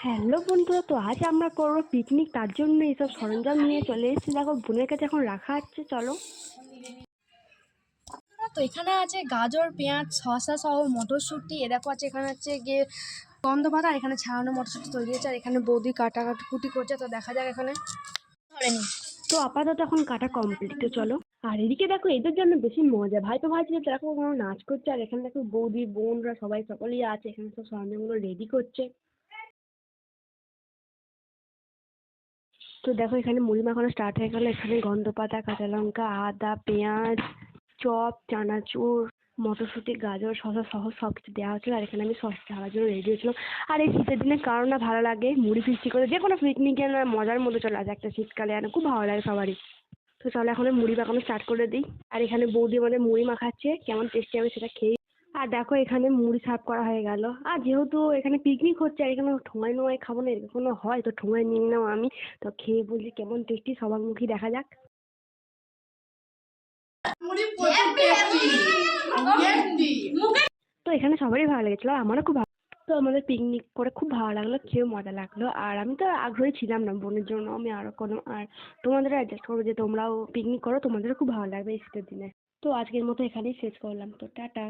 Hello বন্ধুরা, তো আজ আমরা করবো পিকনিক। তার জন্য এইসব সরঞ্জাম নিয়ে চলে এসেছি। দেখো বোনের কাছে এখন রাখা আছে, চলো। তো এখানে আছে গাজর, পেঁয়াজ, শসা সহ মটরশুঁটি। এ দেখো আছে এখানে হচ্ছে গিয়ে গন্ধ পাতা, আর এখানে ছাড়ানো মটরশুঁটি তৈরি হচ্ছে, আর এখানে বৌদি কাটাকুটি করছে। তো দেখা যাক এখানে ধরেনি। তো আপাতত এখন কাটা কমপ্লিট, তো চলো। আর এদিকে দেখো এদের জন্য বেশি মজা, ভাইপো ভাইঝি দেখো কোনো নাচ করছে, আর এখানে দেখো বৌদি বোনরা সবাই সকলেই আছে, এখানে সব সরঞ্জামগুলো রেডি করছে। তো দেখো এখানে মুড়ি মাখানো স্টার্ট হয়ে গেল। এখানে গন্ধ পাতা, কাঁচা লঙ্কা, আদা, পেঁয়াজ, চপ, চানাচুর, মটরশুঁটি, গাজর, শসা সহ সব কিছু দেওয়া হচ্ছিল। আর এখানে আমি সস ঢালার জন্য রেডি হয়েছিলাম। আর এই শীতের দিনে কারো না ভালো লাগে মুড়ি ফিস্টি করে, যে কোনো পিকনিকে না মজার মধ্যে চলে আসে একটা শীতকালে, আর খুব ভালো লাগে সবারই। তো চলো এখন মুড়ি মাখানো স্টার্ট করে দিই। আর এখানে বৌদি আমাদের মুড়ি মাখাচ্ছে, কেমন টেস্টি হবে সেটা খেয়ে। আর দেখো এখানে মুড়ি সার্ভ করা হয়ে গেল। আর যেহেতু এখানে পিকনিক হচ্ছে, আর এখানে ঠোঙায় নোঙায় খাবো না, এরকম কোনো হয় তো ঠোঙায় নিয়ে নাও আমি। তো খেয়ে বলছি কেমন টেস্টি, সবার মুখে দেখা যাক। তো এখানে সবারই ভালো লেগেছিলো, আর আমারও খুব ভালো। তো আমাদের পিকনিক করে খুব ভালো লাগলো, খেয়েও মজা লাগলো। আর আমি তো আগ্রহী ছিলাম না বোনের জন্য, আমি আরো কোনো আর তোমাদের অ্যাডজাস্ট করবো যে তোমরাও পিকনিক করো, তোমাদেরও খুব ভালো লাগবে এই শীতের দিনে। তো আজকের মতো এখানেই শেষ করলাম, তো টাটা।